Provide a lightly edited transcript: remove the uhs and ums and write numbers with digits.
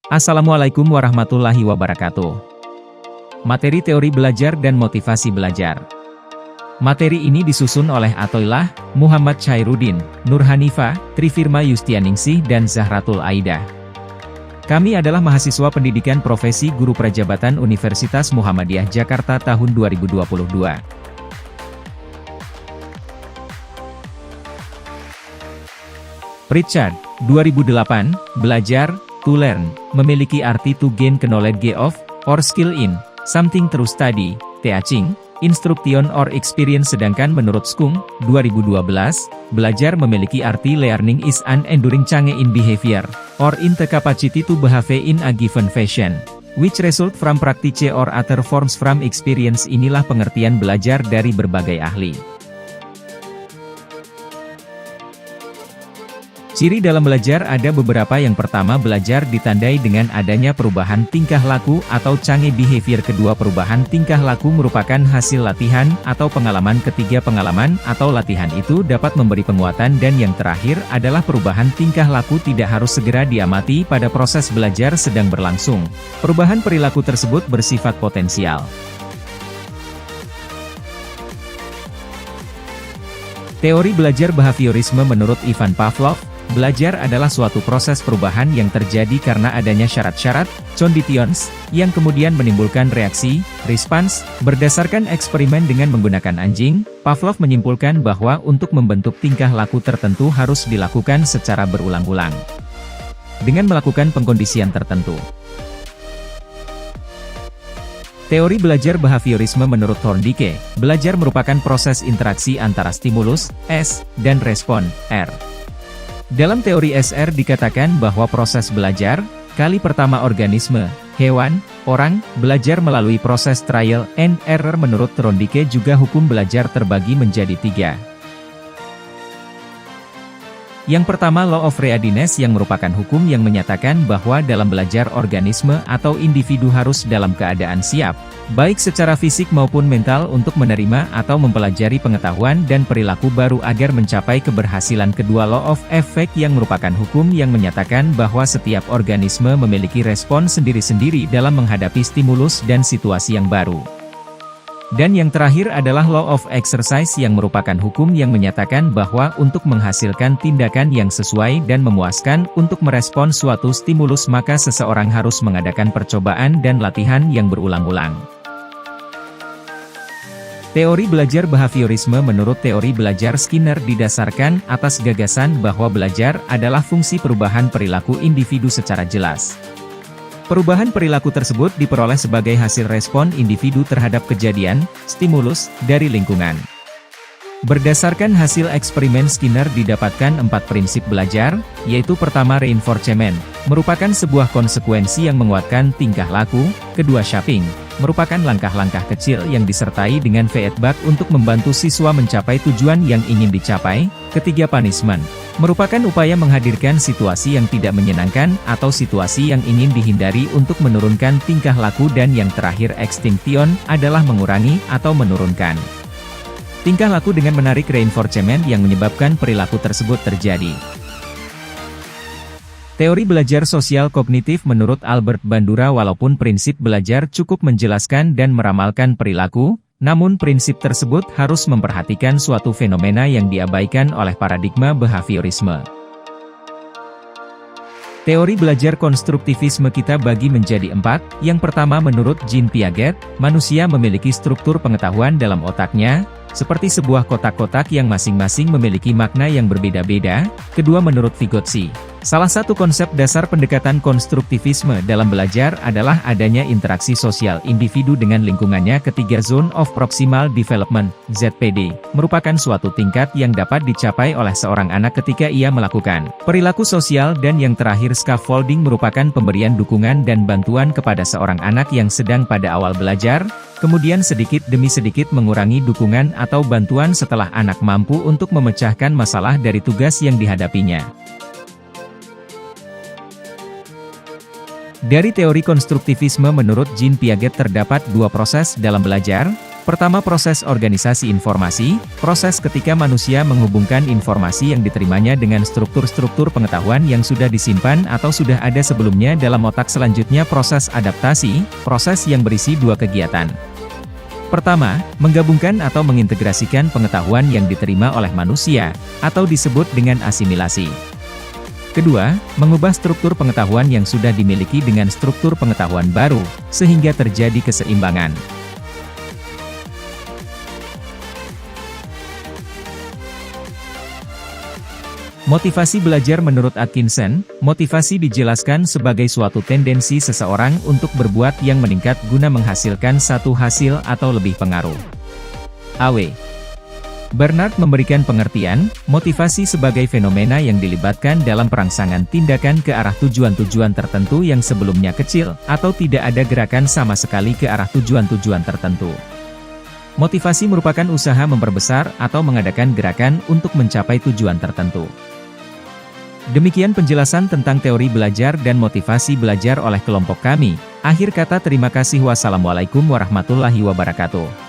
Assalamualaikum warahmatullahi wabarakatuh. Materi teori belajar dan motivasi belajar. Materi ini disusun oleh Athoillah, Muhammad Chairuddin, Nur Hanifah, Trifirma Yustianingsih dan Zahratul Aidah. Kami adalah mahasiswa pendidikan profesi guru prajabatan Universitas Muhammadiyah Jakarta tahun 2022. Pritchard, 2008, belajar, to learn, memiliki arti to gain knowledge of, or skill in, something through study, teaching, instruction or experience. Sedangkan menurut Skung, 2012, belajar memiliki arti learning is an enduring change in behavior, or in the capacity to behave in a given fashion, which result from practice or other forms from experience. Inilah pengertian belajar dari berbagai ahli. Ciri dalam belajar ada beberapa. Yang pertama, belajar ditandai dengan adanya perubahan tingkah laku atau change behavior. Kedua, perubahan tingkah laku merupakan hasil latihan atau pengalaman. Ketiga, pengalaman atau latihan itu dapat memberi penguatan. Dan yang terakhir adalah perubahan tingkah laku tidak harus segera diamati pada proses belajar sedang berlangsung. Perubahan perilaku tersebut bersifat potensial. Teori belajar behaviorisme menurut Ivan Pavlov, belajar adalah suatu proses perubahan yang terjadi karena adanya syarat-syarat, conditions, yang kemudian menimbulkan reaksi, response, berdasarkan eksperimen dengan menggunakan anjing. Pavlov menyimpulkan bahwa untuk membentuk tingkah laku tertentu harus dilakukan secara berulang-ulang, dengan melakukan pengkondisian tertentu. Teori belajar behaviorisme menurut Thorndike, belajar merupakan proses interaksi antara stimulus, S, dan respon, R. Dalam teori SR dikatakan bahwa proses belajar, kali pertama organisme, hewan, orang, belajar melalui proses trial and error. Menurut Thorndike juga hukum belajar terbagi menjadi 3. Yang pertama, law of readiness, yang merupakan hukum yang menyatakan bahwa dalam belajar organisme atau individu harus dalam keadaan siap, baik secara fisik maupun mental untuk menerima atau mempelajari pengetahuan dan perilaku baru agar mencapai keberhasilan. Kedua, law of effect, yang merupakan hukum yang menyatakan bahwa setiap organisme memiliki respon sendiri-sendiri dalam menghadapi stimulus dan situasi yang baru. Dan yang terakhir adalah law of exercise, yang merupakan hukum yang menyatakan bahwa untuk menghasilkan tindakan yang sesuai dan memuaskan untuk merespon suatu stimulus maka seseorang harus mengadakan percobaan dan latihan yang berulang-ulang. Teori belajar behaviorisme menurut teori belajar Skinner didasarkan atas gagasan bahwa belajar adalah fungsi perubahan perilaku individu secara jelas. Perubahan perilaku tersebut diperoleh sebagai hasil respon individu terhadap kejadian, stimulus, dari lingkungan. Berdasarkan hasil eksperimen Skinner didapatkan 4 prinsip belajar, yaitu pertama reinforcement, merupakan sebuah konsekuensi yang menguatkan tingkah laku. Kedua, shaping, merupakan langkah-langkah kecil yang disertai dengan feedback untuk membantu siswa mencapai tujuan yang ingin dicapai. Ketiga, punishment, merupakan upaya menghadirkan situasi yang tidak menyenangkan atau situasi yang ingin dihindari untuk menurunkan tingkah laku. Dan yang terakhir, extinction, adalah mengurangi atau menurunkan tingkah laku dengan menarik reinforcement yang menyebabkan perilaku tersebut terjadi. Teori belajar sosial kognitif menurut Albert Bandura, walaupun prinsip belajar cukup menjelaskan dan meramalkan perilaku, namun prinsip tersebut harus memperhatikan suatu fenomena yang diabaikan oleh paradigma behaviorisme. Teori belajar konstruktivisme kita bagi menjadi 4. Yang pertama, menurut Jean Piaget, manusia memiliki struktur pengetahuan dalam otaknya, seperti sebuah kotak-kotak yang masing-masing memiliki makna yang berbeda-beda. Kedua, menurut Vygotsky, salah satu konsep dasar pendekatan konstruktivisme dalam belajar adalah adanya interaksi sosial individu dengan lingkungannya. Ketiga, zone of proximal development, ZPD, merupakan suatu tingkat yang dapat dicapai oleh seorang anak ketika ia melakukan perilaku sosial. Dan yang terakhir, scaffolding, merupakan pemberian dukungan dan bantuan kepada seorang anak yang sedang pada awal belajar, kemudian sedikit demi sedikit mengurangi dukungan atau bantuan setelah anak mampu untuk memecahkan masalah dari tugas yang dihadapinya. Dari teori konstruktivisme menurut Jean Piaget terdapat 2 proses dalam belajar. Pertama, proses organisasi informasi, proses ketika manusia menghubungkan informasi yang diterimanya dengan struktur-struktur pengetahuan yang sudah disimpan atau sudah ada sebelumnya dalam otak. Selanjutnya, proses adaptasi, proses yang berisi dua kegiatan. Pertama, menggabungkan atau mengintegrasikan pengetahuan yang diterima oleh manusia, atau disebut dengan asimilasi. Kedua, mengubah struktur pengetahuan yang sudah dimiliki dengan struktur pengetahuan baru, sehingga terjadi keseimbangan. Motivasi belajar. Menurut Atkinson, motivasi dijelaskan sebagai suatu tendensi seseorang untuk berbuat yang meningkat guna menghasilkan satu hasil atau lebih pengaruh. A.W. Bernard memberikan pengertian, motivasi sebagai fenomena yang dilibatkan dalam perangsangan tindakan ke arah tujuan-tujuan tertentu yang sebelumnya kecil, atau tidak ada gerakan sama sekali ke arah tujuan-tujuan tertentu. Motivasi merupakan usaha memperbesar atau mengadakan gerakan untuk mencapai tujuan tertentu. Demikian penjelasan tentang teori belajar dan motivasi belajar oleh kelompok kami. Akhir kata, terima kasih. Wassalamualaikum warahmatullahi wabarakatuh.